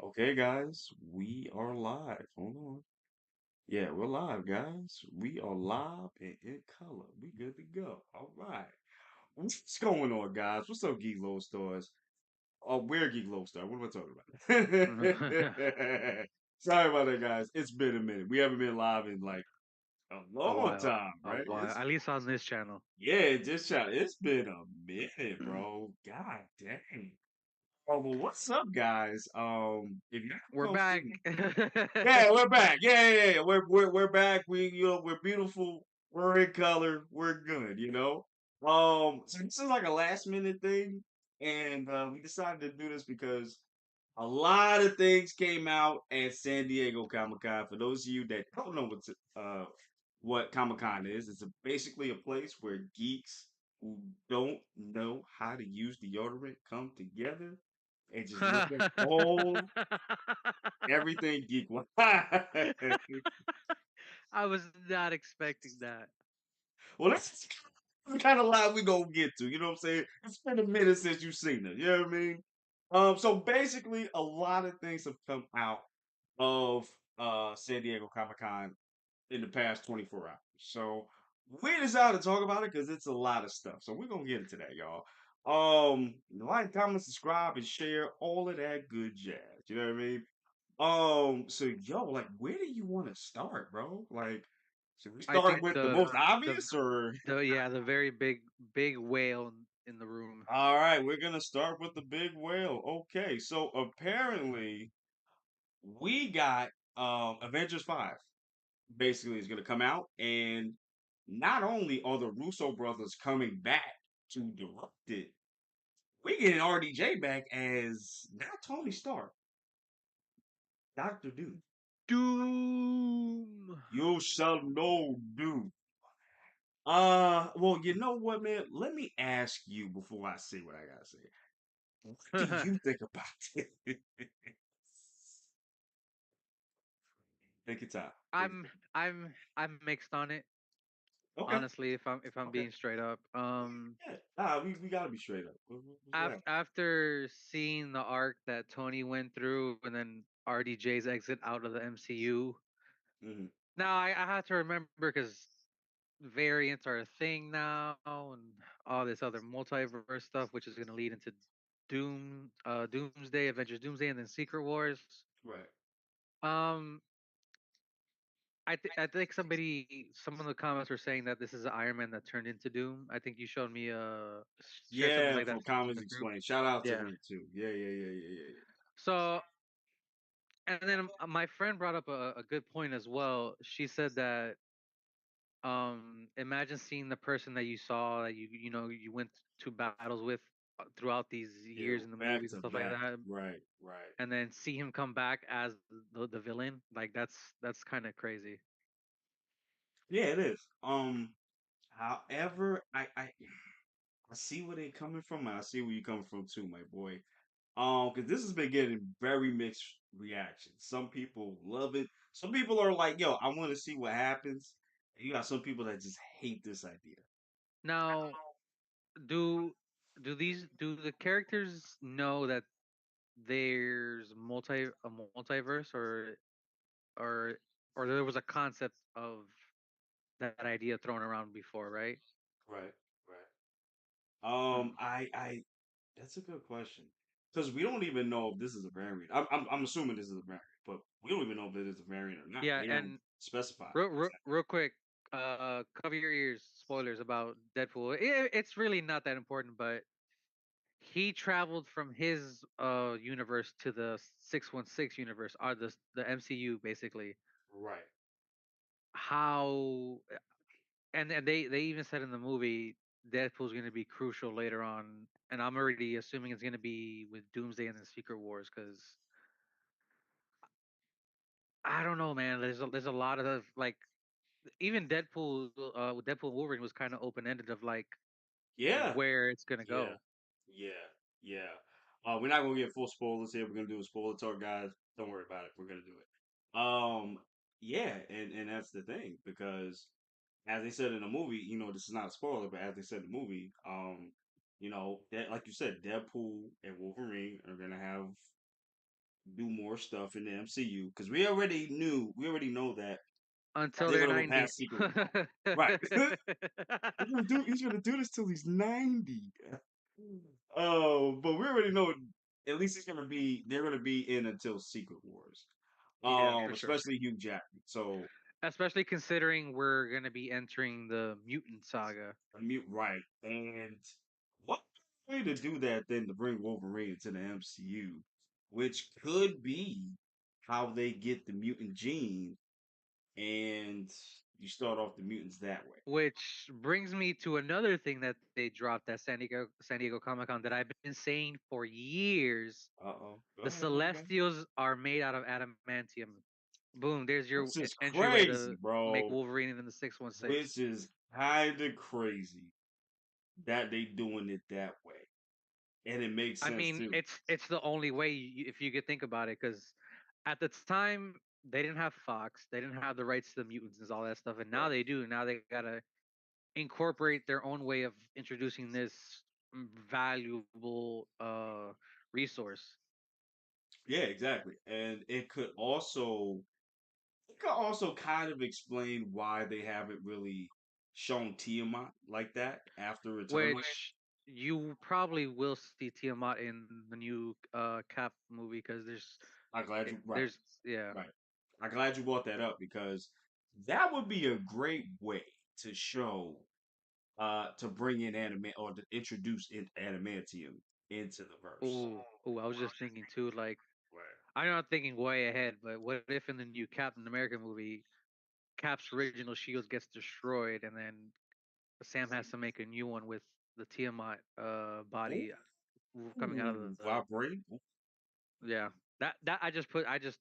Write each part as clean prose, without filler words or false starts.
Okay, guys, we are live. Hold on. Yeah, we're live, guys. We are live and in color. We good to go. All right. What's going on, guys? What's up, Geek Lodestars? Oh, we're Geek Lodestar. What am I talking about? Sorry about that, guys. It's been a minute. We haven't been live in like a A long while, time, a right? while. At least on this channel. Yeah, just shout. It's been a minute, bro. God dang. Oh, well, what's up, guys? If you We're don't back. see, yeah, we're back. Yeah. We're back. We're beautiful. We're in color. We're good. So this is like a last minute thing, and we decided to do this because a lot of things came out at San Diego Comic Con. For those of you that don't know what Comic Con is, it's basically a place where geeks who don't know how to use deodorant come together and just look at all everything geek. I was not expecting that. Well, that's the kind of live we gonna get to. You know what I'm saying? It's been a minute since you've seen it. You know what I mean? So basically, a lot of things have come out of San Diego Comic Con in the past 24 hours. So we decided to talk about it because it's a lot of stuff. So we're gonna get into that, y'all. Like, comment, subscribe, and share all of that good jazz. You know what I mean? So yo, like, where do you want to start, bro? Like, should we I start think with the the most the obvious, or? the very big whale in the room. All right, we're gonna start with the big whale. Okay, so apparently we got Avengers 5 basically is gonna come out, and not only are the Russo brothers coming back to direct it, we getting RDJ back as not Tony Stark, Doctor Doom. Doom. You shall know Doom. Well, you know what, man? Let me ask you before I say what I gotta say. What do you think about it? Take your time. Take I'm I'm mixed on it. your time. Okay. Honestly, if I'm Okay. being straight up. Yeah. Nah, we gotta be straight up. What happened? After seeing the arc that Tony went through and then RDJ's exit out of the MCU. Hmm. Now I had to remember because variants are a thing now and all this other multiverse stuff, which is going to lead into Doomsday, Avengers Doomsday, and then Secret Wars. Right. Um, I think some of the comments were saying that this is an Iron Man that turned into Doom. I think you showed me shared something Yeah, like that from in Comics the group. Explained. Shout out to Yeah. him too. Yeah. So and then my friend brought up a good point as well. She said that imagine seeing the person that you saw that you went to battles with throughout these Yeah, years in the back movies and to stuff like back. that, Right. and then see him come back as the villain. Like that's kind of crazy. Yeah, it is. However, I see where they're coming from, and I see where you're coming from too, my boy. Because this has been getting very mixed reactions. Some people love it. Some people are like, "Yo, I want to see what happens." And you got some people that just hate this idea. Now, do do the characters know that there's a multiverse, or or there was a concept of that idea thrown around before, right? Right, right. Hmm. I that's a good question because we don't even know if this is a variant. I'm assuming this is a variant, but we don't even know if it is a variant or not. Yeah, They haven't and specified. real quick, cover your ears. Spoilers about Deadpool. It's really not that important, but he traveled from his universe to the 616 universe, or the MCU basically. Right. How and they even said in the movie Deadpool's going to be crucial later on, and I'm already assuming it's going to be with Doomsday and the Secret Wars because I don't know, man. There's a lot of like even Deadpool with Deadpool and Wolverine was kind of open ended of like Yeah. where it's gonna Yeah. go. Yeah. Yeah. We're not gonna get full spoilers here. We're gonna do a spoiler talk, guys. Don't worry about it. We're gonna do it. Yeah, and that's the thing because as they said in the movie, this is not a spoiler, but as they said in the movie, that like you said, Deadpool and Wolverine are gonna have do more stuff in the MCU because we already know that Until they're they're gonna go 90. past Secret War. Right. He's gonna do this till he's 90. Oh, but we already know at least they're gonna be in until Secret Wars. Yeah, for sure. Especially Hugh Jackman. So Especially considering we're gonna be entering the mutant saga, mute right. And what way to do that than to bring Wolverine into the MCU, which could be how they get the mutant gene and you start off the mutants that way. which brings me to another thing that they dropped at San Diego Comic Con that I've been saying for years. Uh-oh. Go The ahead, my guy. Celestials are made out of adamantium. Boom! There's your Which is entryway crazy, to make bro. Wolverine in the 616. Which is kind of crazy that they doing it that way. And it makes I sense mean, too. it's the only way if you could think about it, because at the time they didn't have Fox, they didn't have the rights to the mutants and all that stuff, and now Right. they do. Now they gotta incorporate their own way of introducing this valuable resource. Yeah, exactly. And it could also kind of explain why they haven't really shown Tiamat like that after Eternals. Which you probably will see Tiamat in the new Cap movie, because I'm glad you right, there's yeah. right. I'm glad you brought that up because that would be a great way to show to bring in anime or to introduce in adamantium into the verse. Oh, I was just thinking too, like, Right. I'm not thinking way ahead, but what if in the new Captain America movie, Cap's original shield gets destroyed, and then Sam has to make a new one with the Tiamat body coming out of Ooh, the vibranium. yeah. That I just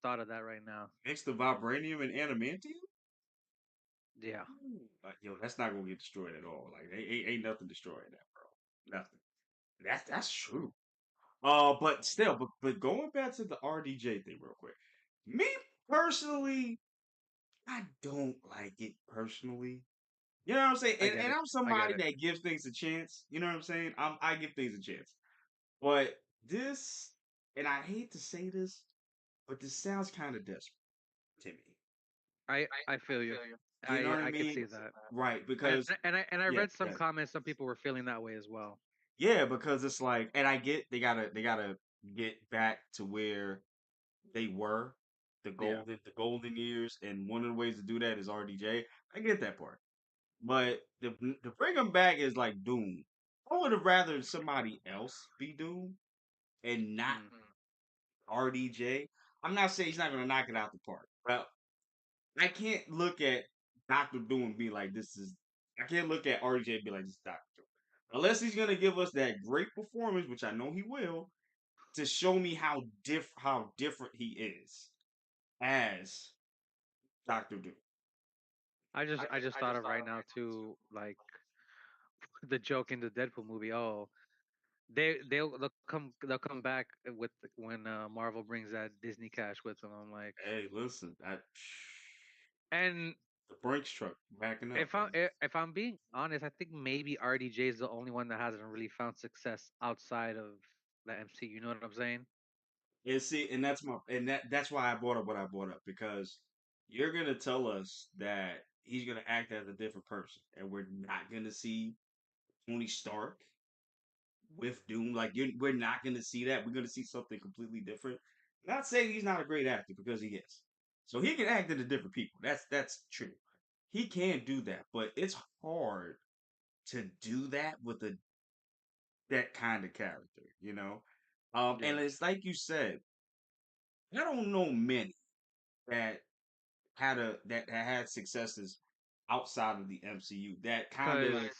thought of that right now. Mix the vibranium and adamantium. Yeah. Yo, that's not gonna get destroyed at all. Like, ain't nothing destroying that, bro. Nothing. That's true. But still, but going back to the RDJ thing real quick. Me personally, I don't like it personally. You know what I'm saying? I And, get and it. I'm I get somebody it. that gives things a chance. You know what I'm saying? I give things a chance. But this, and I hate to say this, but this sounds kind of desperate to me. I feel you. You know what I I could mean? see that. Right, And because and I yeah, read some yeah. comments. Some people were feeling that way as well. Yeah, because it's like, and I get they gotta get back to where they were, Yeah. the golden years, and one of the ways to do that is RDJ. I get that part, but to bring them back is like Doom. I would have rather somebody else be Doom and not Mm. RDJ. I'm not saying he's not gonna knock it out the park, but I can't look at Doctor Doom and be like, this is. I can't look at RDJ and be like, this is Doctor Doom. Unless he's gonna give us that great performance, which I know he will, to show me how different he is as Doctor Doom. I just thought of right now too, like the joke in the Deadpool movie. Oh, they'll come back with when Marvel brings that Disney cash with them. I'm like, Hey, listen, and the Brinks truck backing up. if I'm being honest, I think maybe RDJ is the only one that hasn't really found success outside of the MC. You know what I'm saying? And see, and that's why I brought up what I brought up because you're gonna tell us that he's gonna act as a different person, and we're not gonna see Tony Stark with Doom. Like we're not gonna see that. We're gonna see something completely different. Not saying he's not a great actor because he is. So he can act into different people. That's true. He can do that, but it's hard to do that with that kind of character, you know. And Yeah, it's like you said, I don't know many that that had successes outside of the MCU that kind because of,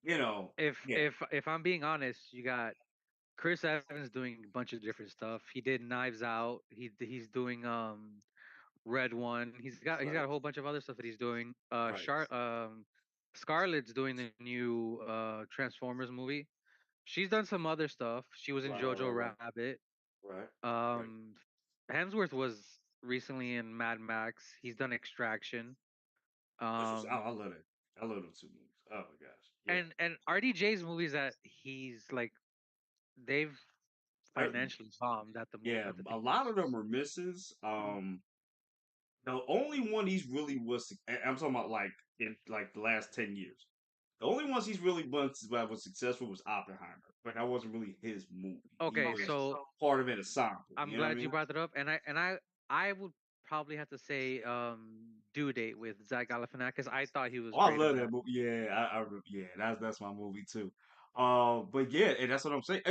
you know, yeah, if I'm being honest, you got Chris Evans doing a bunch of different stuff. He did Knives Out. He's doing Red One. He's got right, a whole bunch of other stuff that he's doing. right, Scarlett's doing the new Transformers movie. She's done some other stuff. She was in right, right, Jojo right, Rabbit. right, right. Um, Hemsworth was recently in Mad Max. He's done Extraction. Which was I Um, love it. I love them two movies. Oh my gosh, yeah, and RDJ's movies that he's like they've I, financially bombed at the yeah, at the a lot theaters. of them are misses. Mhm. The only one he's really was, I'm talking about like in like the last 10 years. The only ones he's really was successful was Oppenheimer, but that wasn't really his movie. He Okay, was so part of an ensemble. I'm You know what I glad you mean? brought that up, and I would probably have to say Due Date with Zach Galifianakis. I thought he was Oh, I great in love that that. movie. Yeah, yeah, that's my movie too. But yeah, and that's what I'm saying.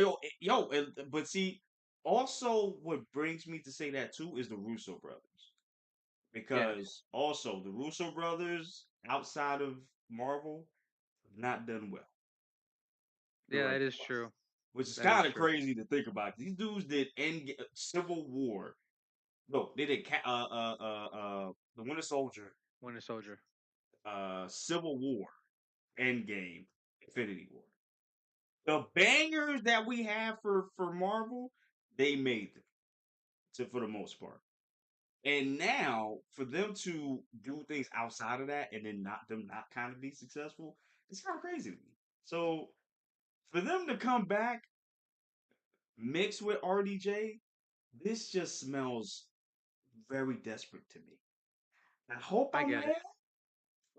But see, also what brings me to say that too is the Russo brothers, Yeah, because also the Russo brothers outside of Marvel have not done well yeah, that directing is wise, true. which is That is kind of true. crazy to think about. These dudes did Civil War. No, they did the Winter Soldier, Winter Soldier. Civil War, Endgame, Infinity War. The bangers that we have for Marvel, they made them for the most part. And now for them to do things outside of that and then not kind of be successful, it's kind of crazy to me. So for them to come back mixed with RDJ, this just smells very desperate to me. I hope I I'm get it. wrong.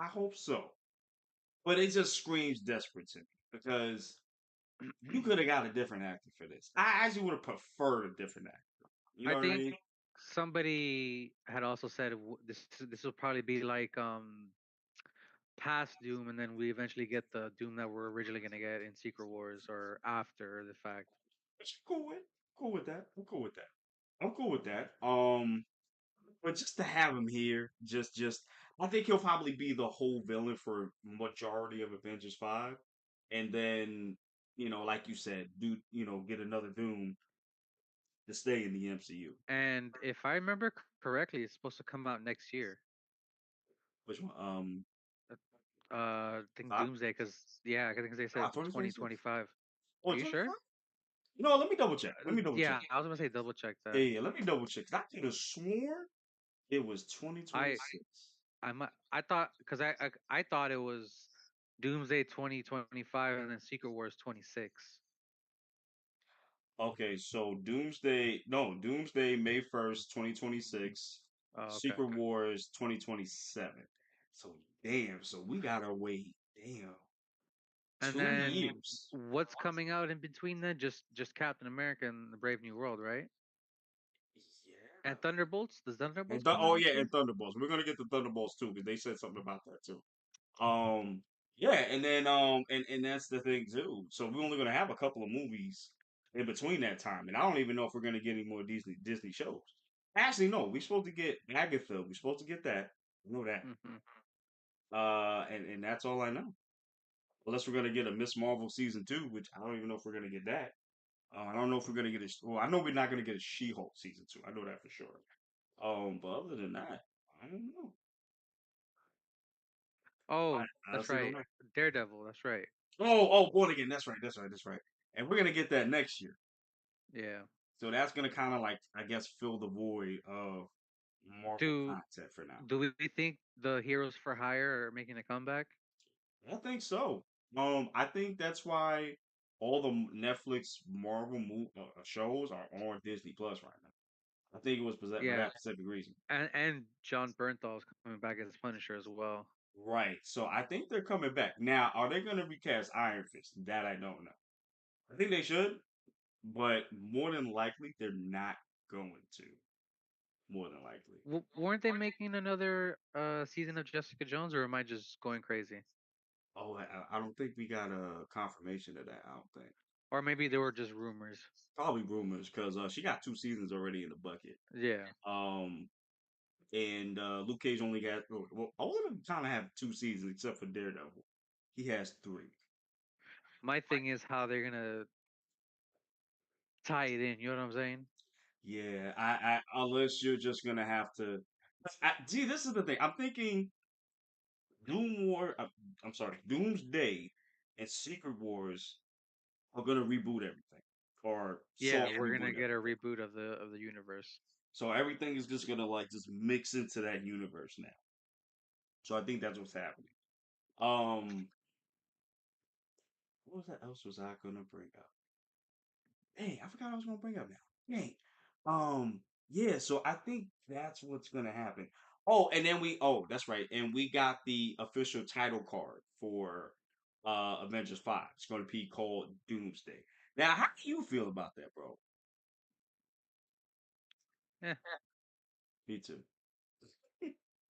I hope so. But it just screams desperate to me because you could have got a different actor for this. I actually would have preferred a different actor. You I know what I think mean? somebody had also said this will probably be like past Doom, and then we eventually get the Doom that we're originally gonna get in Secret Wars or after the fact. Which I'm cool with. Cool with that. I'm cool with that. I'm cool with that. But just to have him here, I think he'll probably be the whole villain for majority of Avengers 5. And then, like you said, get another Doom to stay in the MCU. And if I remember correctly, it's supposed to come out next year. Which one? I think 5? Doomsday, because yeah, I think they said Ah, 2026. 2025. Oh, Are you sure? 25? No, let me double check. Let me double check. Yeah, I was gonna say double check Yeah, that. yeah, let me double check. 'Cause I could have sworn it was I 2026. I thought because I thought it was Doomsday 2025 and then Secret Wars 26. Okay, so Doomsday, May 1st, 2026. Oh, okay. Secret Wars 2027. So damn, so we gotta wait, damn, And 2 years. then what's coming out in between then? Just Captain America and the Brave New World, right? Yeah. And Thunderbolts? Does Thunderbolts And come out oh next yeah, year? and Thunderbolts. We're gonna get the Thunderbolts too, because they said something about that too. Um, yeah, and then and that's the thing too. So we're only gonna have a couple of movies in between that time, and I don't even know if we're gonna get any more Disney shows. Actually, no, we're supposed to get Agatha. We're supposed to get that. I know that. Hmm. And that's all I know. Unless we're gonna get a Miss Marvel season 2, which I don't even know if we're gonna get that. I don't know if we're gonna get a. Well, I know we're not gonna get a She-Hulk season 2. I know that for sure. But other than that, I don't know. Oh, I that's honestly don't right. know. Daredevil, that's right. Born again. That's right. That's right. That's right. And we're gonna get that next year. Yeah. So that's gonna kind of like, I guess, fill the void of Marvel Do content for now. do we think the Heroes for Hire are making a comeback? I think so. I think that's why all the Netflix Marvel shows are on Disney Plus right now. I think it was for Yeah. that specific reason. And John Bernthal's coming back as Punisher as well. Right. So I think they're coming back. Now, are they going to recast Iron Fist? That I don't know. I think they should, but more than likely they're not going to. More than likely. Weren't they making another season of Jessica Jones, or am I just going crazy? Oh, I don't think we got a confirmation of that. I don't think. Or maybe they were just rumors. Probably rumors because she got 2 seasons already in the bucket. Yeah. Um, and Luke Cage only got, well, all of them kind of have 2 seasons except for Daredevil. He has 3. My thing is how they're gonna tie it in. You know what I'm saying? Yeah, unless you're just gonna have to. See, this is the thing. I'm thinking Doom War. I'm sorry, Doomsday and Secret Wars are gonna reboot everything, or Yeah, soft we're gonna reboot get a everything. reboot of the universe. So everything is just gonna like just mix into that universe now. So I think that's what's happening. Um, what was that else was I gonna bring up? Dang, I forgot I was gonna bring up now. Dang. Yeah, so I think that's what's gonna happen. Oh, and then that's right. And we got the official title card for Avengers 5. It's gonna be called Doomsday. Now, how do you feel about that, bro? Yeah. Me too.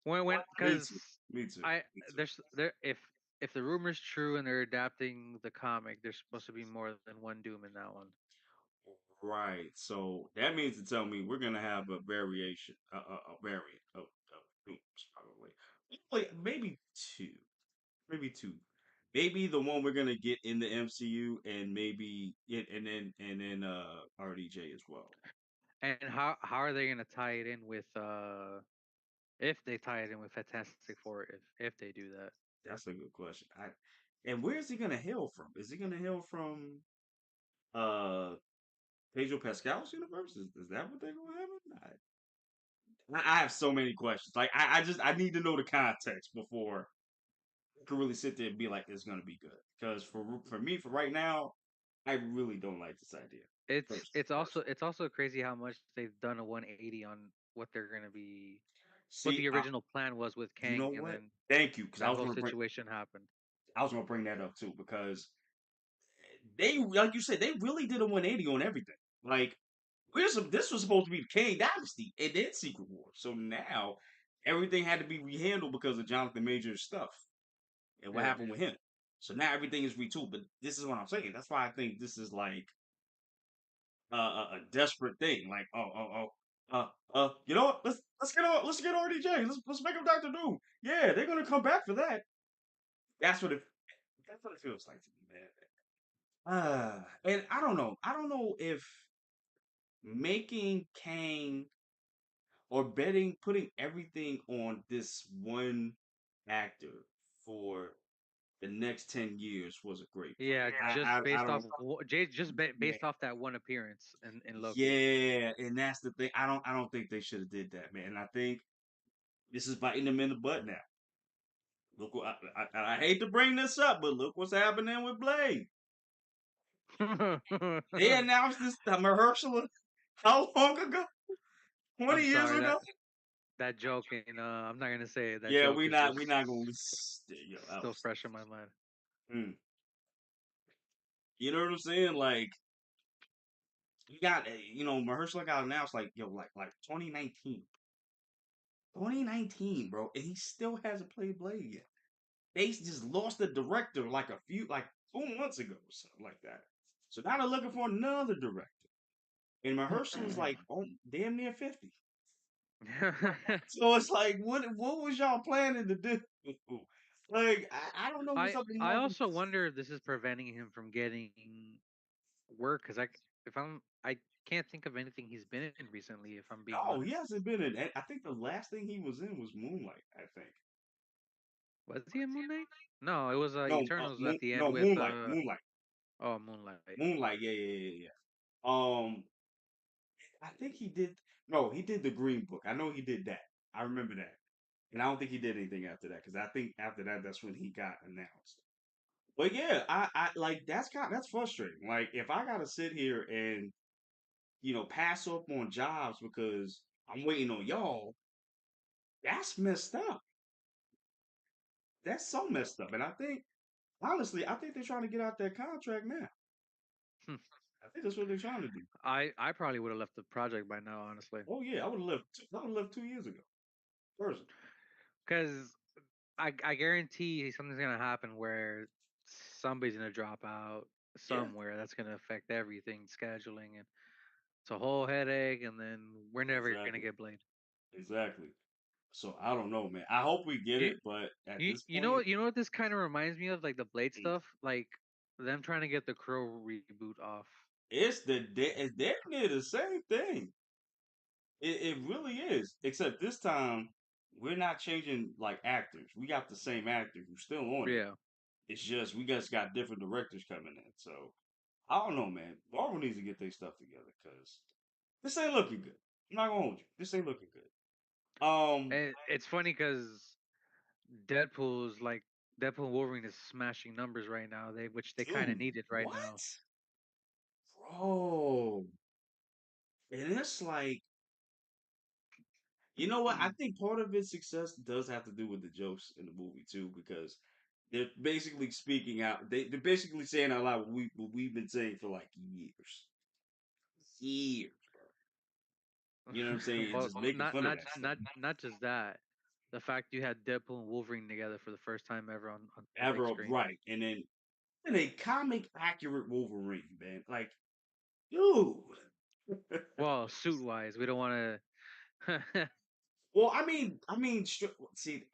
When Me because too. Me too. I Me too. there's there if the rumor's true and they're adapting the comic, there's supposed to be more than one Doom in that one. Right. So that means to tell me we're gonna have a variation, a variant of Dooms, probably. Maybe two. Maybe two. Maybe the one we're gonna get in the MCU, and maybe it, and then RDJ as well. And how are they gonna tie it in with if they tie it in with Fantastic Four if they do that? That's a good question. And where is he gonna hail from? Is he gonna hail from uh Pedro Pascal's universe? Is that what they're gonna have? I have so many questions. Like I need to know the context before I can really sit there and be like it's gonna be good. Because for me for right now, I really don't like this idea. It's also crazy how much they've done a 180 on what they're gonna be what See, the original plan was with you know Kang, and what? then Thank you, because that whole situation happened. I was gonna bring that up too because they, like you said, they really did a 180 on everything. Like this was supposed to be the Kang Dynasty and then Secret War. So now everything had to be rehandled because of Jonathan Major's stuff and what Yeah. happened with him. So now everything is retooled. But this is what I'm saying. That's why I think this is like a desperate thing. Like, you know what? Let's get RDJ. Let's make him Doctor Doom. Yeah, they're gonna come back for that. That's what it that's what it feels like to me, man. And I don't know. I don't know if making Kang or putting everything on this one actor for the next 10 years was a great Yeah, plan. just I based don't, off yeah, based off that one appearance in Loki. yeah, and that's the thing. I don't think they should have did that, man. And I think this is biting them in the butt now. Look, I hate to bring this up, but look what's happening with Blade. They announced this Mahershala how long ago? I'm 20 years sorry ago? that joke and I'm not gonna say it. That Yeah, joke is we just not gonna yo, that still was fresh in my mind. mm. You know what I'm saying? Like you got Mahershala got announced like 2019. 2019, bro, and he still hasn't played Blade yet. They just lost the director like 2 months ago or something like that. So now they're looking for another director. And Mahershala's like damn near 50. So it's like what was y'all planning to do? Like I don't know what's up with I Marvel. also wonder if this is preventing him from getting work because if I can't think of anything he's been in recently. If I'm being No, he honest, hasn't been in. I think the last thing he was in was Moonlight. I think. was he in Moon Knight? No, it was No, Eternals at the end no, with oh Moonlight. Moonlight. Yeah, yeah, yeah, yeah. I think he did. No, he did the Green Book. I know he did that. I remember that. And I don't think he did anything after that because I think after that that's when he got announced. But yeah, I like that's frustrating. Like if I gotta sit here and pass up on jobs because I'm waiting on y'all, that's messed up. That's so messed up. And I think honestly, I think they're trying to get out that contract now. I think that's what they're trying to do. I probably would have left the project by now, honestly, Oh yeah, I would have left. I would have left 2 years ago. Person. because I guarantee something's gonna happen where somebody's gonna drop out Yeah, somewhere. That's gonna affect everything, scheduling, and it's a whole headache. And then we're never gonna exactly, get Blade. exactly. So I don't know, man. I hope we get You, it, but at this point, you know what this kind of reminds me of, like the Blade mm, stuff, like them trying to get the Crow reboot off. it's damn near the same thing. It really is, except this time we're not changing like actors. We got the same actor who's still on it. Yeah, It's just we just got different directors coming in. So I don't know, man. Marvel needs to get their stuff together because this ain't looking good. I'm not gonna hold you. This ain't looking good. and it's funny because Deadpool's like Deadpool and Wolverine is smashing numbers right now. They which they kind of Dude, needed right now. what, bro? And it's like, you know what? I think part of its success does have to do with the jokes in the movie too, because they're basically speaking out. They're basically saying out loud what we've been saying for like years, bro. You know what I'm saying? And Well, just making not fun of not that stuff. not just that. The fact you had Deadpool and Wolverine together for the first time ever on the big Ever screen. right, and then a comic accurate Wolverine, man. Like, dude. Well, suit wise, we don't want to. Well, see,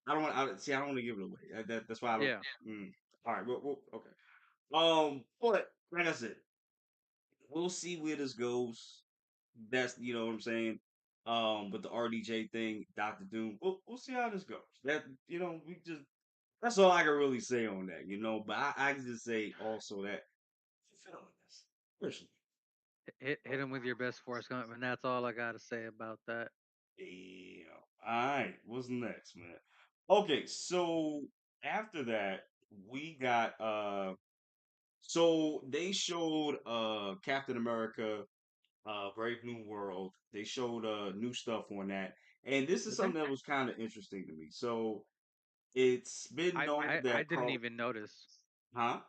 I don't want. See, I don't want to give it away. That's why I don't. Yeah, Mm. All right. Okay. But like I said, we'll see where this goes. That's what I'm saying. With the RDJ thing, Doctor Doom, we'll see how this goes. That we just that's all I can really say on that. But I can just say also that feeling this personally. hit him with your best Forrest Gump, and that's all I gotta say about that. Damn. All right. What's next, man? Okay, so after that, we got so they showed Captain America Brave New World. They showed new stuff on that. And this is Did they? something that was kind of interesting to me. So it's been known I that didn't Carl even notice. huh?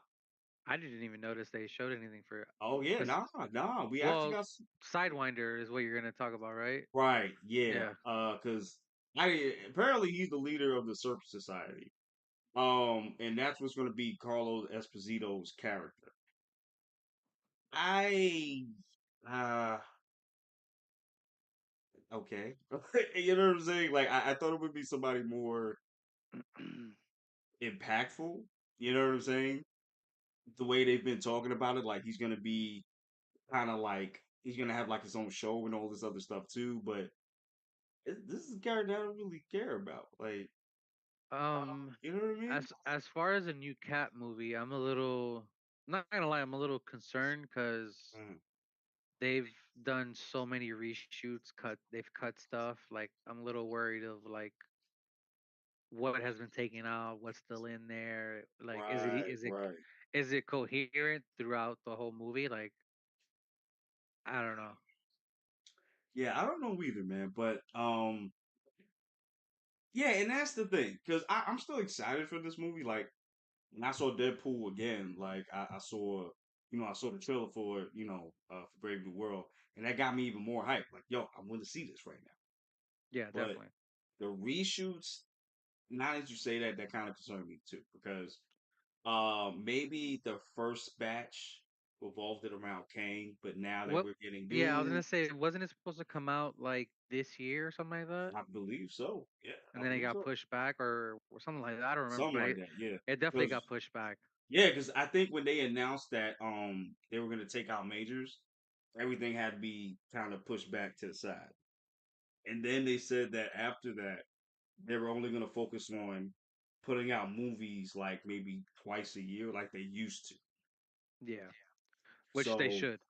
I didn't even notice they showed anything for Oh yeah, because nah. We actually well, got Sidewinder is what you're gonna talk about, right? right, yeah. Yeah. Cause I apparently he's the leader of the Surf Society. And that's what's going to be Carlos Esposito's character. I, uh, okay, you know what I'm saying? Like, I thought it would be somebody more impactful. You know what I'm saying? The way they've been talking about it, like he's going to be kind of like he's going to have like his own show and all this other stuff too. But this is a character I don't really care about. Like, um, you know what I mean? as far as a new Cat movie, I'm a little not gonna lie, I'm a little concerned because Mm, they've done so many reshoots, they've cut stuff. Like I'm a little worried of like what has been taken out, what's still in there. Like, right, right. is it coherent throughout the whole movie? Like, I don't know. Yeah, I don't know either, man. But yeah, and that's the thing, because I'm still excited for this movie. Like when I saw Deadpool again, like I saw, I saw the trailer for, for Brave New World, and that got me even more hyped. Like, yo, I want to see this right now. Yeah, But definitely. the reshoots, now that you say that, that kind of concerned me too, because maybe the first batch revolved it around Kane, but now that What? we're getting Yeah, I was new, gonna say, wasn't it supposed to come out like this year or something like that? I believe so. Yeah, And I then it believe got so. pushed back or something like that. I don't remember, Something but like that. Yeah, it definitely because got pushed back. yeah, because I think when they announced that they were gonna take out majors, everything had to be kind of pushed back to the side. And then they said that after that, they were only gonna focus on putting out movies like maybe twice a year, like they used to. Yeah, which they So should.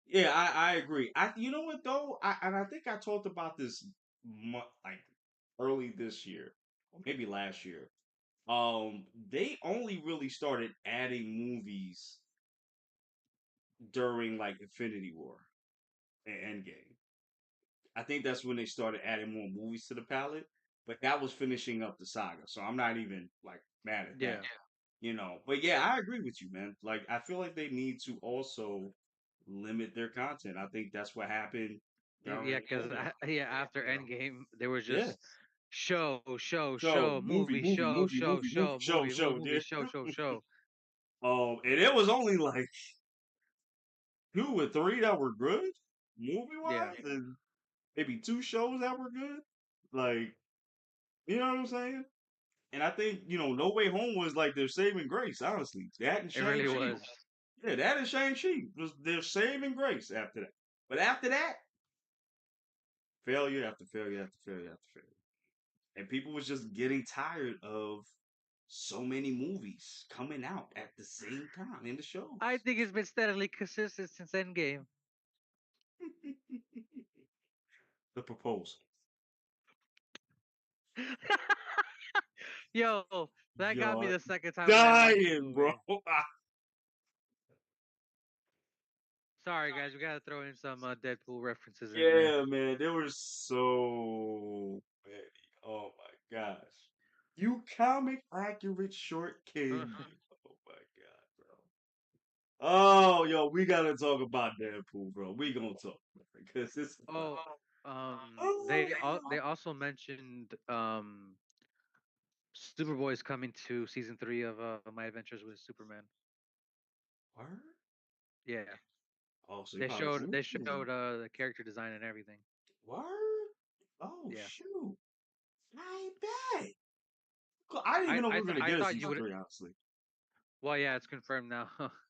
yeah, I agree. You know what though, I think I talked about this like early this year or maybe last year. They only really started adding movies during like Infinity War and Endgame. I think that's when they started adding more movies to the palette. But that was finishing up the saga, so I'm not even like mad at that. Yeah, But yeah, I agree with you, man. Like I feel like they need to also limit their content. I think that's what happened yeah, during because Endgame. yeah, after Endgame, there was Yeah. just show, show, So show, movie, movie, movie, show, movie, show, movie, movie, show, show, movie, movie, show, movie, dude. show, show, show. And it was only like two or three that were good movie Yeah, wise, and maybe two shows that were good. Like, you know what I'm saying? And I think, No Way Home was like their saving grace, honestly. That and it really Shang-Chi. was. Yeah, that and Shang-Chi was their saving grace after that. But after that, failure after failure after failure after failure. And people was just getting tired of so many movies coming out at the same time in the I shows. think it's been steadily consistent since Endgame. The proposal. Yo, that got me You're the second time when I watched the dying, bro. movie. Sorry, guys, we gotta throw in some Deadpool references in there. Yeah, man, there were so many. Oh my gosh. You comic accurate short king. Oh my god, bro. Oh, yo, we gotta talk about Deadpool, bro. We gonna talk because it's Oh, oh they also mentioned Superboy's coming to season 3 of My Adventures with Superman. word. Yeah, Oh, so you probably they ooh, showed the character design and everything. word. Oh Yeah, shoot, I bet. Cool. I didn't even know we were gonna I get a thought you season would. three, honestly. Well, yeah, it's confirmed now.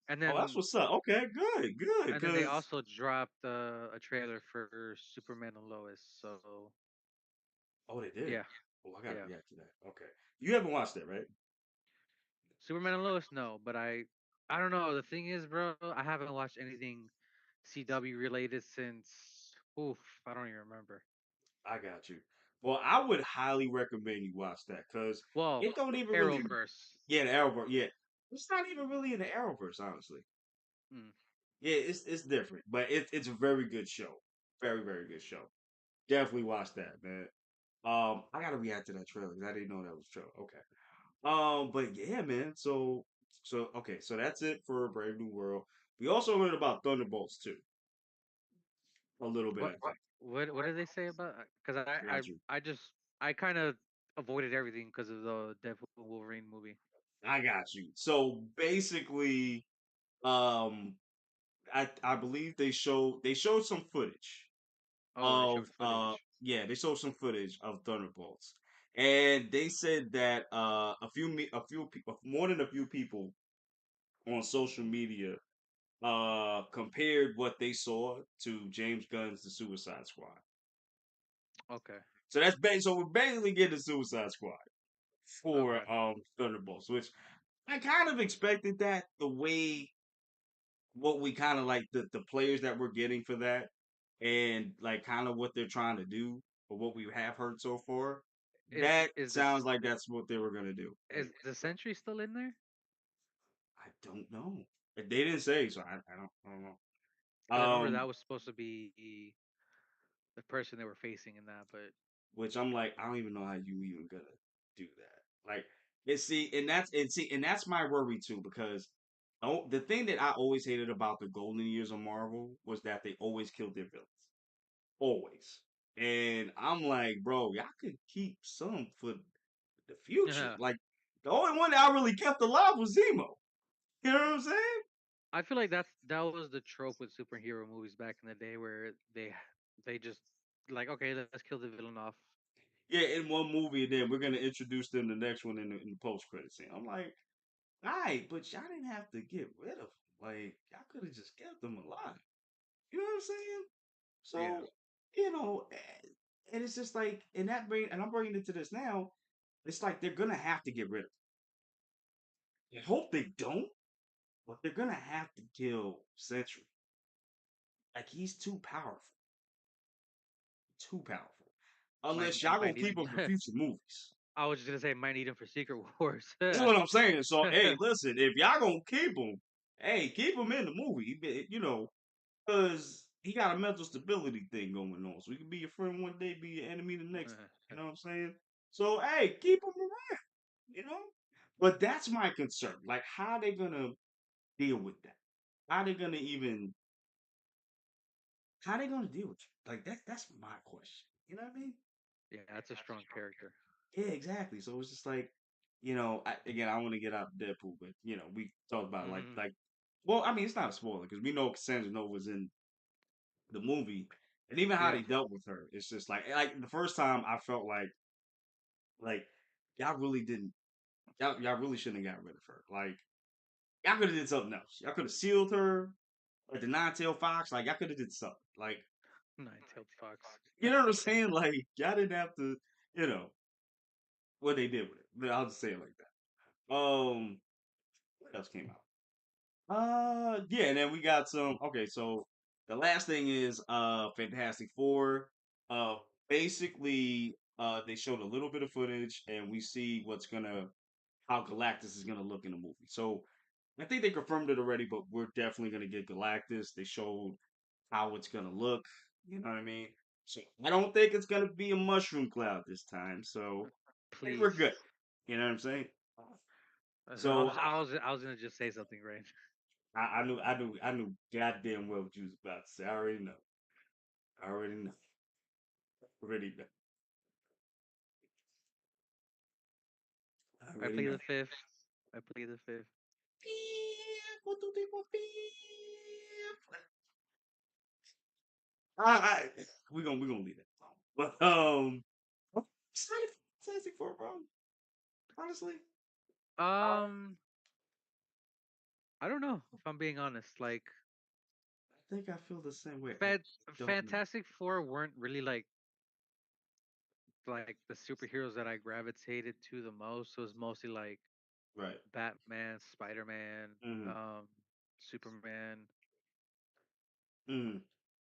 and Oh, that's then what's up. Okay, good, good. they Cause also dropped a trailer for Superman and Lois. So oh, they did. yeah, Oh, I gotta yeah. react to that. Okay, you haven't watched it, right? Superman and Lois, no, but I don't know. The thing is, bro, I haven't watched anything CW related since oof, I don't even remember. I got you. Well, I would highly recommend you watch that because Well, it don't even really. Arrowverse. Yeah, the Arrowverse. Yeah, it's not even really in the Arrowverse, honestly. Mm. Yeah, it's different, but it's a very good show. Very very good show. Definitely watch that, man. I gotta react to that trailer 'cause I didn't know that was true. Okay. But yeah, man. So okay, so that's it for Brave New World. We also learned about Thunderbolts too, a little bit, What I think. what did they say about? Because I got you. I just I kind of avoided everything because of the Deadpool and Wolverine movie. I got you. So basically, um, I believe they showed some footage Oh, they of showed footage. yeah, they showed some footage of Thunderbolts, and they said that more than a few people on social media compared what they saw to James Gunn's The Suicide Squad. Okay, So we're basically getting the Suicide Squad for okay. Thunderbolts, which I kind of expected that the way what we kind of like the players that we're getting for that and like kind of what they're trying to do or what we have heard so far. That Is sounds this like that's what they were gonna do. Like is the Sentry still in there? I don't know. They didn't say, so I don't know. Because I remember Um, that was supposed to be the person they were facing in that, but which I'm like, I don't even know how you even gonna do that. Like, and that's my worry too, because the thing that I always hated about the golden years of Marvel was that they always killed their villains. Always. And I'm like, bro, y'all could keep some for the future. yeah. Like, the only one that I really kept alive was Zemo. You know what I'm saying? I feel like that was the trope with superhero movies back in the day where they just like okay, let's kill the villain off. Yeah, in one movie, and then we're gonna introduce them the next one in the post credit scene. I'm like, all right, but y'all didn't have to get rid of them. Like, y'all could have just kept them alive. You know what I'm saying? Yeah. So, and it's just like, and I'm bringing it to this now. It's like they're gonna have to get rid of. Them. I hope they don't, but they're gonna have to kill Sentry. Like he's too powerful. Unless y'all gonna Might need keep him. him for future movies. I was just gonna say might need him for Secret Wars. That's what I'm saying. So, hey, listen, if y'all gonna keep him, hey, keep him in the movie. Because he got a mental stability thing going on. So he can be your friend one day, be your enemy the next day. You know what I'm saying? So hey, keep him around, you know? But that's my concern. Like, how they gonna deal with that? How they gonna even how they gonna deal with you? Like that's my question. You know what I mean? Yeah, that's a strong character. Yeah, exactly. So it's just like, again, I want to get out Deadpool, but we talked about Hmm. well, I mean, it's not a spoiler because we know Cassandra Nova was in the movie, and even how Yeah. they dealt with her, it's just like the first time I felt like y'all really didn't, y'all really shouldn't have got rid of her. Like y'all could have did something else. Y'all could have sealed her, like the nine-tailed fox. Like y'all could have did something. Like Nine-tailed fox. you know what I'm saying? Like y'all didn't have to, you know, what they did with it. But I'll just say it like that. What else came out? Yeah, and then we got some. Okay, so the last thing is Fantastic Four. Uh, basically, they showed a little bit of footage, and we see how Galactus is gonna look in the movie. So I think they confirmed it already, but we're definitely gonna get Galactus. They showed how it's gonna look. You know what I mean? So I don't think it's gonna be a mushroom cloud this time. So I think we're Please. good. You know what I'm saying? So I was gonna just say something, right? I knew goddamn well what you was about to say. I already know. I already know. Already know. I I already play know. the fifth. I play the fifth. Beep, what do they want? Beep. I we gonna leave that alone. But I'm excited for Fantastic Four, bro. Honestly, Um, I don't know if I'm being honest. Like, I think I feel the same way. I Fat just don't know. Fantastic Four weren't really like the superheroes that I gravitated to the most. It was mostly like Right. Batman, Spider Man, Mm, um, Superman. mm,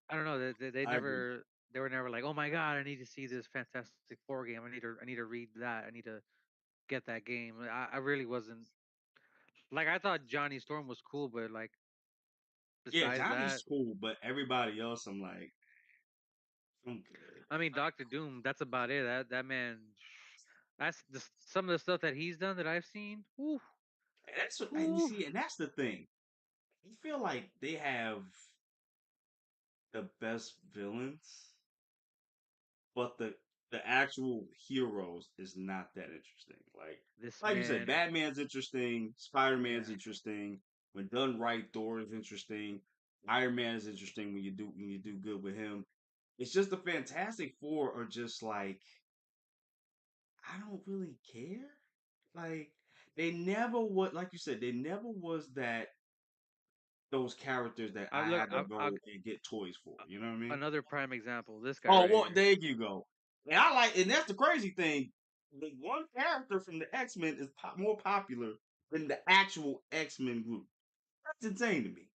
I don't know. They I agree. never they were never like, oh my god, I need to see this Fantastic Four game. I need to read that. I need to get that game. I really wasn't like I thought Johnny Storm was cool, but like Yeah, besides that, Johnny's cool, but everybody else, I'm like, I'm good. I mean Doctor Doom. That's about it. That man. Some of the stuff that he's done that I've seen. Whew, And that's what, and you whew. see, and that's the thing. I feel like they have the best villains, but the actual heroes is not that interesting. This Like you said, man. Batman's interesting, Spider Yeah. Man's interesting. When done right, Thor is interesting. Iron Man is interesting when you do good with him. It's just the Fantastic Four are just like I don't really care. Like they never would, like you said, they never was that those characters that I Look. had to go and get toys for. You know what I mean? Another prime example. This guy Oh, right well, here. there you go. And I like, and that's the crazy thing. The one character from the X Men is more popular than the actual X Men group. That's insane to me.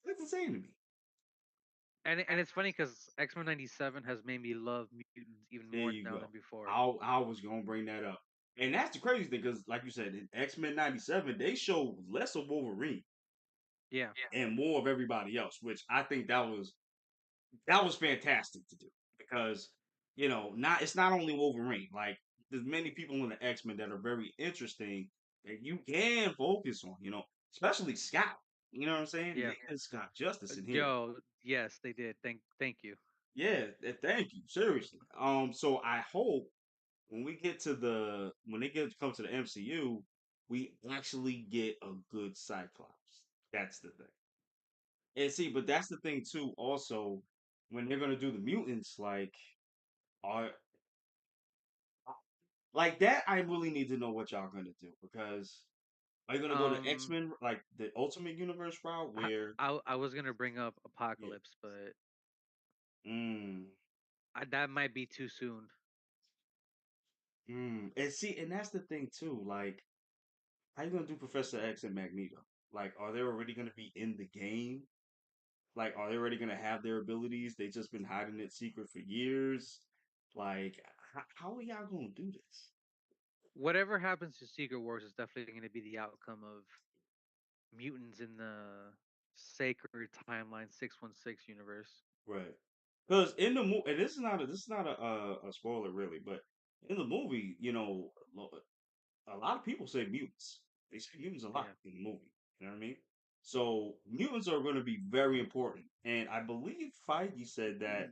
That's insane to me. And it's funny because X Men '97 has made me love mutants even There more you now than go. before. I was gonna bring that up, and that's the crazy thing because, like you said, in X Men '97 they showed less of Wolverine Yeah. and more of everybody else, which I think that was fantastic to do because not it's not only Wolverine. Like there's many people in the X Men that are very interesting that you can focus on. Especially Scott. You know what I'm saying? Yeah. They get Scott Justice in here. Yo, yes, they did. Thank you. Yeah, thank you. Seriously. So I hope when we get to when they get to come to the MCU, we actually get a good Cyclops. That's the thing. And see, but that's the thing too. Also, when they're gonna do the mutants, are like that, I really need to know what y'all gonna do because are you gonna go to X Um, Men like the Ultimate Universe route I where I was gonna bring up yeah, Apocalypse, but mm, that might be too soon. and see, and that's the thing too. Like, how you gonna do Professor X and Magneto? Like, are they already gonna be in the game? Like, are they already gonna have their abilities? They just been hiding it secret for years. Like, how are y'all gonna do this? Whatever happens to Secret Wars is definitely gonna be the outcome of mutants in the sacred timeline 616 universe. Right. Because in the movie, and this is not a spoiler really, but in the movie, a lot of people say mutants. They say mutants a lot Yeah. in the movie. You know what I mean? So mutants are going to be very important, and I believe Feige said that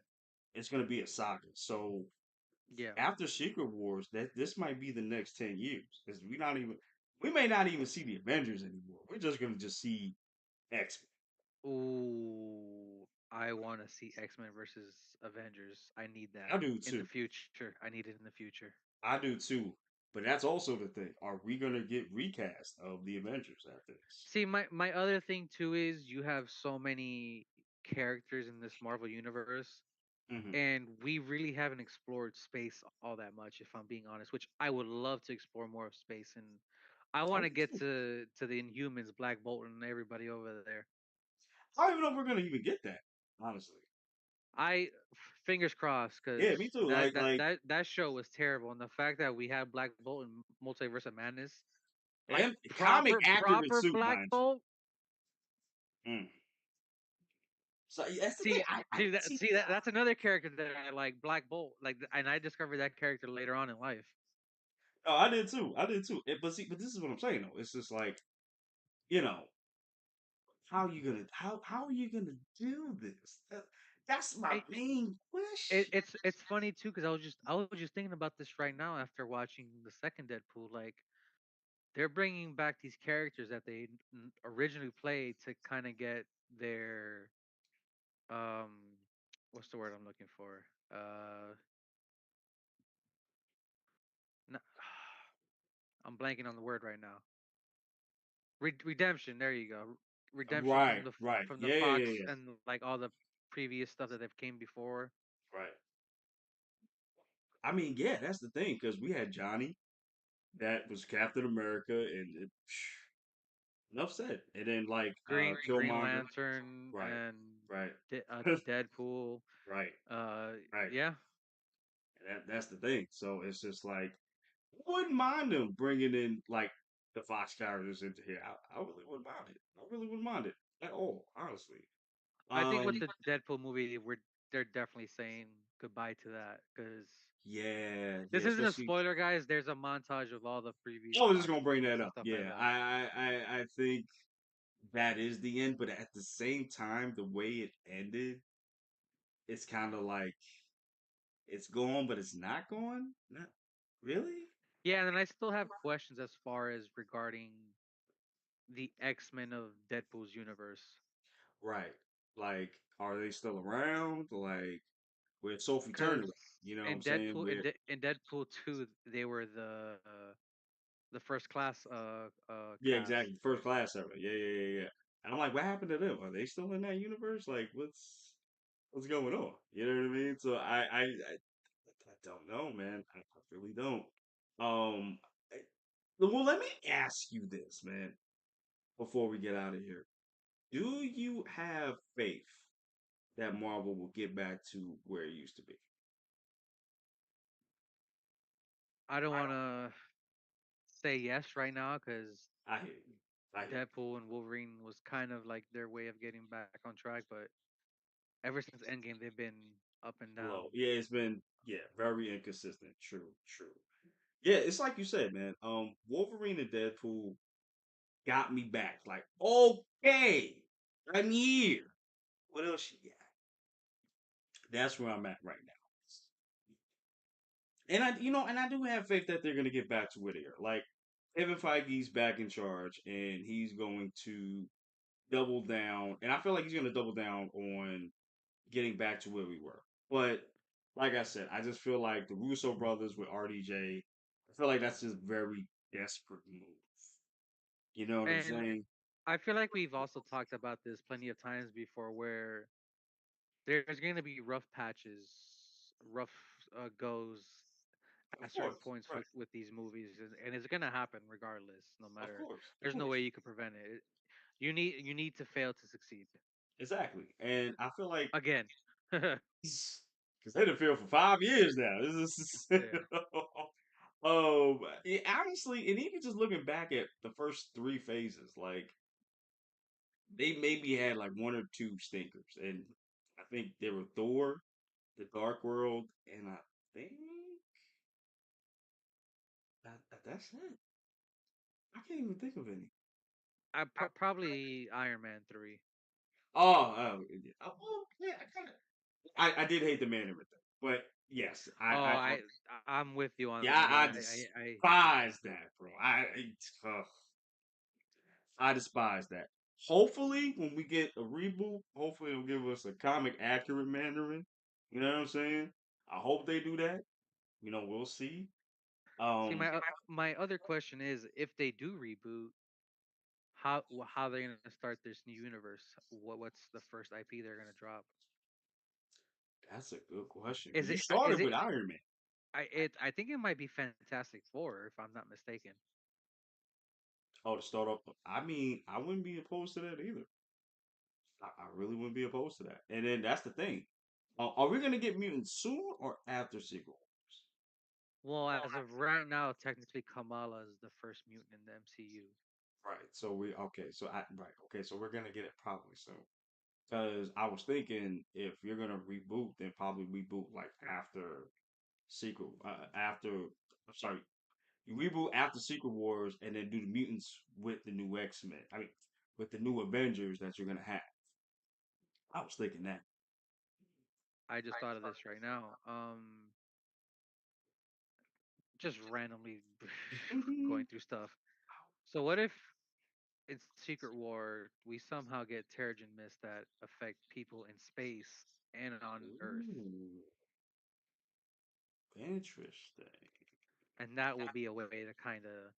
it's going to be a saga. So Yeah. after Secret Wars, that this might be the next 10 years because we may not even see the Avengers anymore. We're just going to just see X Ooh, I want to see X Men versus Avengers. I need that Men. I do in the too. future. I need it in the future. I do too. But that's also the thing. Are we gonna get recast of the Avengers after this? See, my other thing too is you have so many characters in this Marvel universe, Hmm. and we really haven't explored space all that much. If I'm being honest, which I would love to explore more of space, and I I want to would get too. to the Inhumans, Black Bolt, and everybody over there. I don't even know if we're gonna even get that. Honestly. Fingers crossed, Yeah, because me too. that show was terrible, and the fact that we had Black Bolt and Multiverse of Madness, like and comic accurate proper suit, Black mind Bolt. you. So that's the thing. See, I see that see. see that that's another character that I like, Black Bolt. Like, and I discovered that character later on in life. Oh, I did too. I did too. But see, but this is what I'm saying though. It's just like, you know, how are you gonna do this? That's my It, main question. it's funny too because I was just thinking about this right now after watching the second Deadpool. Like, they're bringing back these characters that they originally played to kind of get their um what's the word I'm looking for? N- I'm blanking on the word right now. Redemption. There you go. Redemption Right, right. from the Yeah, yeah, yeah, Fox yeah. and like all the previous stuff that they've came before. Right. I mean, yeah, that's the thing because we had Johnny that was Captain America, and enough said. And then like Green Killmonger. Lantern Right, and right, Deadpool. right, Uh, right. yeah. That's the thing. So it's just like I wouldn't mind them bringing in like the Fox characters into here. I really wouldn't mind it. I really wouldn't mind it at all, honestly. I think with Um, the Deadpool movie, they're definitely saying goodbye to that because yeah, yeah, this isn't a especially. spoiler, guys. There's a montage of all the previous I was just Fox gonna bring movies that and up. stuff like Yeah, that. I think that is the end, but at the same time, the way it ended, it's kind of like it's gone, but it's not gone. Not really. Yeah, and then I still have questions as far as regarding the X-Men of Deadpool's universe. Right. Like, are they still around? Like, with Sophie Because Turner, you know what I'm saying? Where In Deadpool 2, they were the first class yeah, cast. exactly. First class ever. Yeah, yeah, yeah, yeah. And I'm like, what happened to them? Are they still in that universe? Like, what's going on? You know what I mean? So I don't know, man. I really don't. Um, well, let me ask you this, man, before we get out of here. Do you have faith that Marvel will get back to where it used to be? I don't want to say yes right now because I hear you. I hear you. Deadpool and Wolverine was kind of like their way of getting back on track, but ever since Endgame, they've been up and down. Low. Yeah, it's been very inconsistent. True, true. Yeah, it's like you said, man. Wolverine and Deadpool got me back. Like, okay, I'm here. What else you got? That's where I'm at right now. And I do have faith that they're gonna get back to where they are. Like, Kevin Feige's back in charge, and he's going to double down. And I feel like he's gonna double down on getting back to where we were. But like I said, I just feel like the Russo brothers with RDJ. I feel like that's just very desperate move. You know what I'm And saying? I feel like we've also talked about this plenty of times before, where there's going to be rough patches, rough goes Of at certain course, points right? with these movies, and it's going to happen regardless. No Of matter, course, of there's no way course. you could prevent it. You need to fail to succeed. Exactly. And I feel like Again. Yeah. because they done failed for 5 years now. This is honestly, and even just looking back at the first three phases, like they maybe had like one or two stinkers, and I think they were Thor, the Dark World, and I think that's it. I can't even think of any. Probably Iron Man 3. Yeah. Well, yeah, I did hate the Mandarin thing, but yes, Oh, I'm with you on yeah, that. I despise that, bro. Uh, I despise that. Hopefully, when we get a reboot, hopefully it'll give us a comic accurate Mandarin. You know what I'm saying? I hope they do that. We'll see. See, Um, my other question is, if they do reboot, how they're gonna start this new universe? What's the first IP they're gonna drop? that's a good question because Is you it started with Iron Man. I think it might be Fantastic Four if I'm not mistaken. Oh, to start off, I mean, I wouldn't be opposed to that either. I really wouldn't be opposed to that. And then that's the thing. Are we gonna get mutants soon or after Secret Wars? Well, as of right now, technically Kamala is the first mutant in the MCU. Right. So okay, so we're gonna get it probably soon. Because I was thinking if you're gonna reboot, then probably reboot like after Secret after I'm sorry, you reboot after Secret Wars and then do the mutants with the new X-Men. I mean with the new Avengers that you're gonna have. I was thinking that. I just thought of this right now. Just randomly going through stuff. So what if in Secret War we somehow get Terrigen Mist that affect people in space and on Earth, Ooh, interesting. and that will be a way to kind of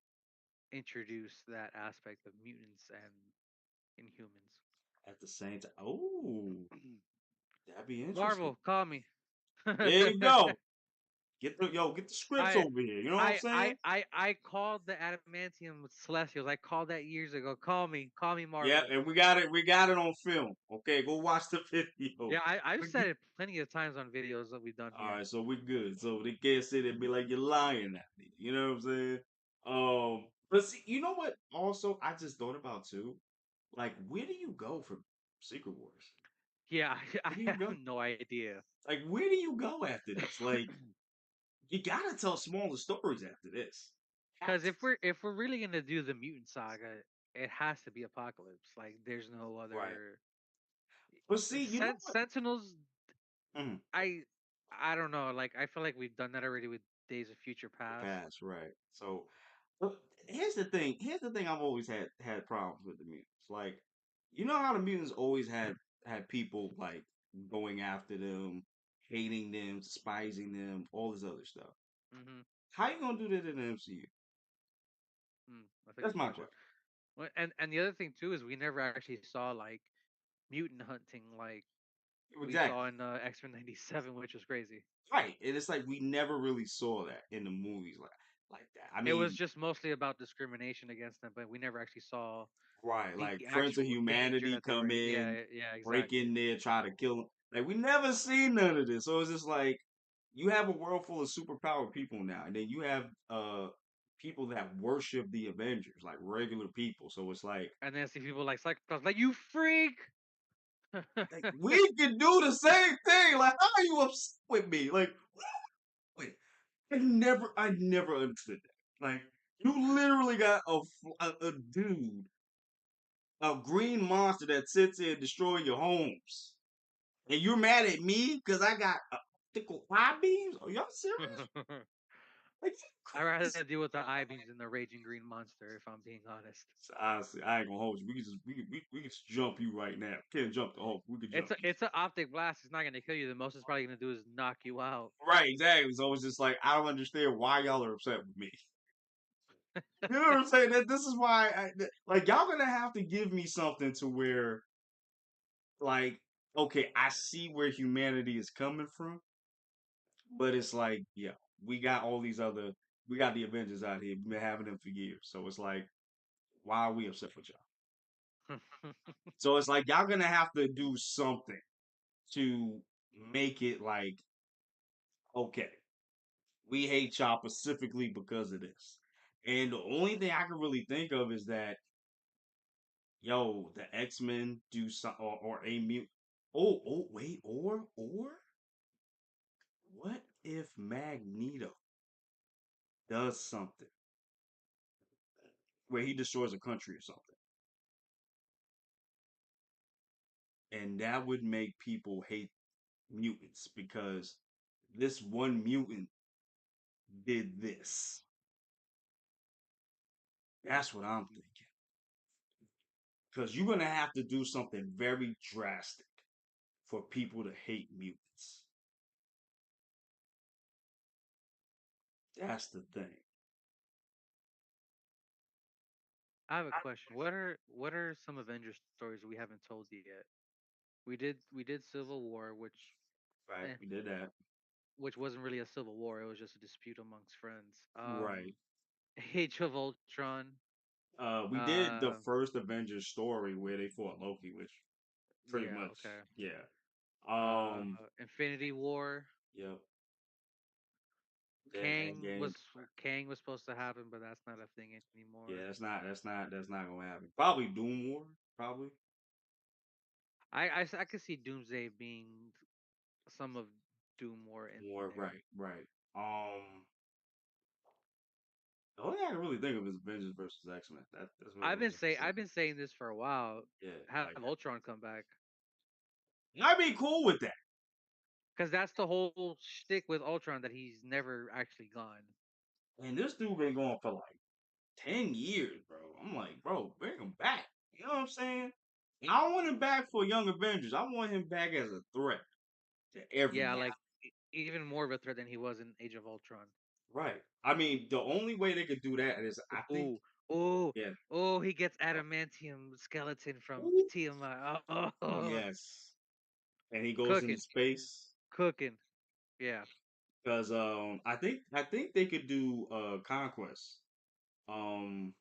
introduce that aspect of mutants and Inhumans. At the same time, oh, that'd be interesting. Marvel, call me. There you go. Get the scripts I over here. You know what I'm saying? I called the adamantium with Celestials. I called that years ago. Call me Yeah, Marvel. and we got it on film. Okay, go watch the video. Yeah, I've We said good. it plenty of times on videos that we've done All here. right, so we good. So they can't sit there and be like you're lying at me. You know what I'm saying? But see, you know what? Also, I just thought about too. Like, where do you go from Secret Wars? Yeah, I Where do you have go? no idea. Like, where do you go after this? Like, you gotta tell smaller stories after this. Have Because to. if we're really gonna do the mutant saga, it has to be Apocalypse. Like, there's no Right. other. But see, you know what? Sentinels. Mhm. I I don't know. Like, I feel like we've done that already with Days of Future The Past. past, right? So, but here's the thing. Here's the thing. I've always had problems with the mutants. Like, you know how the mutants always had people like going after them, hating them, despising them, all this other stuff. Hmm. How you gonna do that in the MCU? That's a That's good my question. question. And the other thing too is we never actually saw like mutant hunting like we saw Exactly. in X-Men '97, which was crazy. Right. And it's like we never really saw that in the movies like that. I It was mean, just mostly about discrimination against them, but we never actually saw right, the like Friends of actual danger Humanity that they come were. Yeah, in, yeah, break exactly. in there, try to kill them. Like we never seen none of this. So it's just like you have a world full of superpowered people now, and then you have people that worship the Avengers, like regular people. So it's And then see people like Cyclops, like, you freak. like we can do the same thing. Like how are you upset with me? Like wait, I never understood that. Like you literally got a dude, a green monster that sits there and destroy your homes. And you're mad at me because I got optical eye beams? Are y'all serious? Like, I'd rather deal with the eye beams than the raging green monster, if I'm being honest. honestly, I ain't gonna hold you. We can just jump you right now. Can't jump the Hulk. We can jump you. It's an optic blast. It's not gonna kill you. The most it's probably gonna do is knock you out. Right, exactly. So it's just like I don't understand why y'all are upset with me. You know what I'm saying? That this is why, like, y'all gonna have to give me something to where, like, okay, I see where humanity is coming from, but it's like, yeah, we got all these other, we got the Avengers out here. We've been having them for years, so it's like, why are we upset with y'all? So it's like y'all gonna have to do something to make it like, okay, we hate y'all specifically because of this. And the only thing I can really think of is that, yo, the X-Men do some or a mute. Oh, wait, or what if Magneto does something where he destroys a country or something? And that would make people hate mutants because this one mutant did this. That's what I'm thinking. Because you're gonna have to do something very drastic for people to hate mutants. That's the thing. I have a question. What are some Avengers stories we haven't told you yet? We did Civil War, Right. eh, We did that. which wasn't really a civil war. It was just a dispute amongst friends. Right. Age of Ultron. We did the Uh, first Avengers story where they fought Loki, which pretty yeah, much, okay. yeah. Uh, Um, Infinity War. yep. Then Endgame. Kang was supposed to happen, but that's not a thing anymore. Yeah, that's not gonna happen. Probably Doom War. Probably I could see Doomsday being some of Doom War in War. there. Right, right. The only thing I can really think of is Avengers versus X Men. That's really the only thing. I've been saying this for a while. Yeah, Have like Ultron come back I'd be cool with that. because that's the whole shtick with Ultron that he's never actually gone. And this dude been going for like 10 years, bro. I'm like, bro, bring him back. You know what I'm saying? And I don't want him back for Young Avengers. I want him back as a threat to Yeah, everybody. like even more of a threat than he was in Age of Ultron. Right. I mean, the only way they could do that is, I think, Ooh, ooh, yeah. oh! He gets adamantium skeleton from Ooh, TMI. Oh, yes. And he goes into cooking, space cooking. Yeah. because I think they could do Conquest. Um,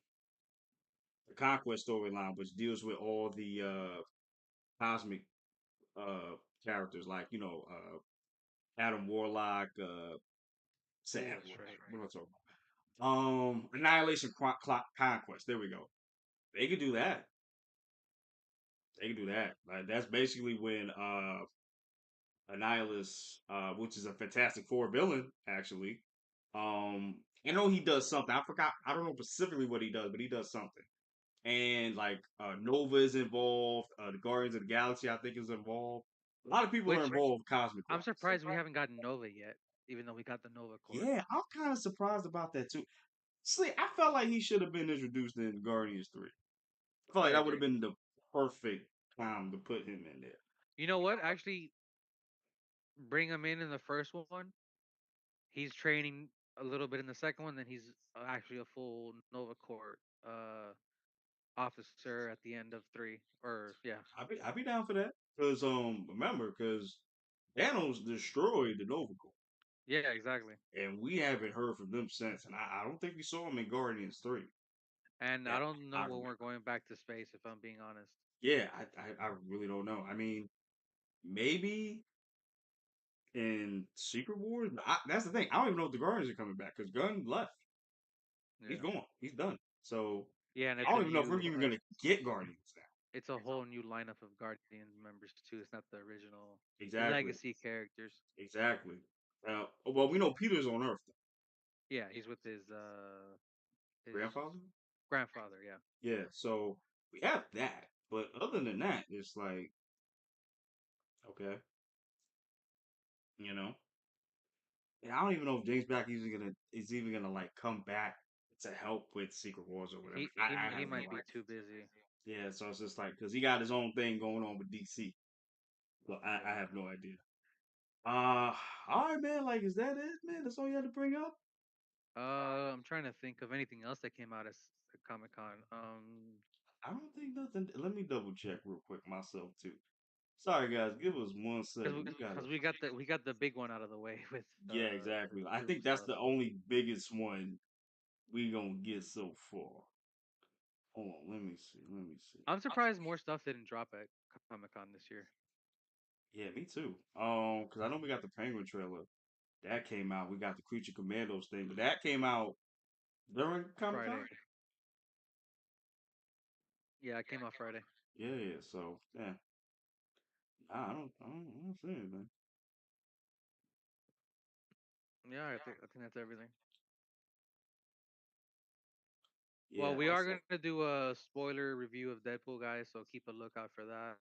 the Conquest storyline, which deals with all the cosmic uh characters, like Adam Warlock, say Oh, Adam that's Warlock. right. What am I talking about? Annihilation Conquest. There we go. They could do that. They could do that. Like, that's basically when Annihilus, which is a Fantastic Four villain, actually. I know he does something. I forgot. I don't know specifically what he does, but he does something. And like Nova is involved. The Guardians of the Galaxy, I think, is involved. A lot of people are Which involved cosmic I'm wise. surprised we haven't gotten Nova yet, even though we got the Nova Corps. Yeah, I'm kind of surprised about that too. See, I felt like he should have been introduced in Guardians 3. I felt I like that would have agree. been the perfect time to put him in there. You know what? Actually, bring him in the first one. He's training a little bit in the second one, then he's actually a full Nova Corps officer at the end of three. Or yeah, I'd be down for that. Cause remember, cause Thanos destroyed the Nova Corps. yeah, exactly. And we haven't heard from them since. And I don't think we saw him in Guardians 3. And I That don't know I when we're remember. going back to space, if I'm being honest. Yeah, I really don't know. I mean, maybe in Secret Wars. That's the thing. I don't even know if the Guardians are coming back because Gunn left. He's Yeah, gone. He's done. So yeah, and I it's a don't even know if we're new, even gonna get Guardians now. it's a whole new lineup of Guardian members too. It's not the original Exactly. legacy characters. Exactly. Well, we know Peter's on Earth, though. Yeah, he's with his Grandfather. grandfather. Yeah. Yeah. So we have that, but other than that, it's like okay, you know. And I don't even know if James Black is even gonna like come back to help with Secret Wars or whatever. I He have no might be idea. too busy. Yeah, so it's just like because he got his own thing going on with DC. So I have no idea. All right, man. Like, is that it, man? That's all you had to bring up? I'm trying to think of anything else that came out as Comic Con. I don't think nothing. Let me double check real quick myself too. Sorry, guys. Give us one Because second. We gotta. we got the big one out of the way with Yeah, exactly. I Doom think that's stuff. the only biggest one we gonna get so far. Hold on. Let me see. Let me see. I'm surprised more stuff didn't drop at Comic Con this year. Yeah, me too. Because I know we got the Penguin trailer that came out. We got the Creature Commandos thing, but that came out during Comic Con. Friday. Yeah, it came out Friday. Yeah, yeah. So yeah, nah, I don't see anything. Yeah, I think that's everything. Well, Yeah. we are gonna do a spoiler review of Deadpool, guys, so keep a lookout for that.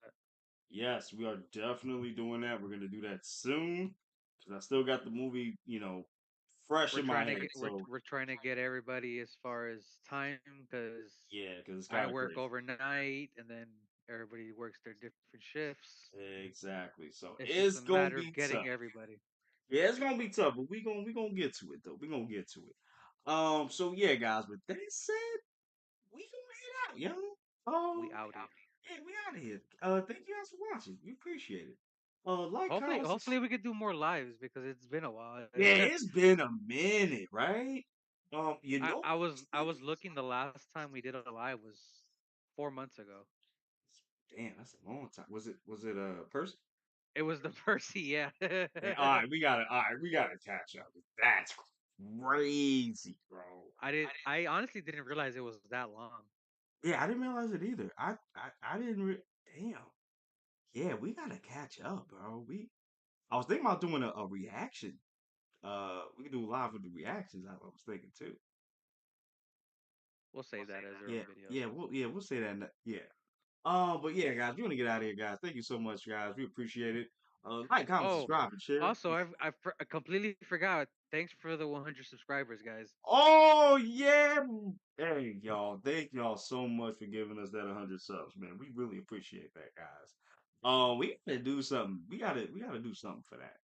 Yes, we are definitely doing that. We're gonna do that soon because I still got the movie, fresh in my head. So We're trying to get everybody as far as time because yeah, because it's I kind of work crazy. overnight and then everybody works their different shifts. Exactly. So It's just it's a gonna matter of be getting tough. everybody. Yeah, it's gonna be tough, but we gonna get to it though. We gonna get to it. So yeah, guys. With that said, we gonna head out, yo. We outie. Yeah, we out of here. Thank you guys for watching. We appreciate it. Like, comment, Hopefully we could do more lives because it's been a while. yeah, it's been a minute, right? I was looking the last time we did a live was 4 months ago. Damn, that's a long time. Was it a person? It was the Percy, yeah. Man, all right, we gotta catch up. That's crazy. crazy, bro. I honestly didn't realize it was that long. Yeah, I didn't realize it either. I didn't. Damn. Yeah, we gotta catch up, bro. I was thinking about doing a reaction. We could do live with the reactions. I was thinking too. We'll save that as their Yeah, own videos. yeah, we'll say that. Yeah. But yeah, guys, we're gonna get out of here, guys. Thank you so much, guys. We appreciate it. Like, comment, Oh, subscribe, and share. also I completely forgot. Thanks for the 100 subscribers, guys. Oh yeah. Hey y'all, thank y'all so much for giving us that 100 subs, man. We really appreciate that, guys. We gotta do something. We gotta do something for that.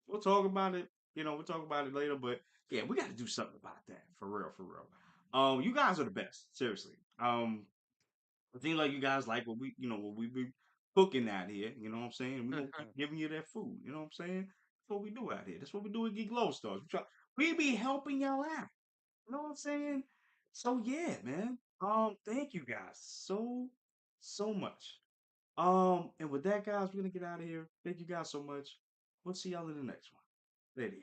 We'll talk about it. We'll talk about it later. But yeah, we gotta do something about that for real, for real. You guys are the best, seriously. It seems like you guys like what we be cooking out here. You know what I'm saying? We're gonna keep giving you that food. You know what I'm saying? That's what we do out here. That's what we do at Geek Lodestars. We be helping y'all out. You know what I'm saying? So yeah, man. Thank you guys so much. And with that, guys, we're gonna get out of here. Thank you guys so much. We'll see y'all in the next one. Later.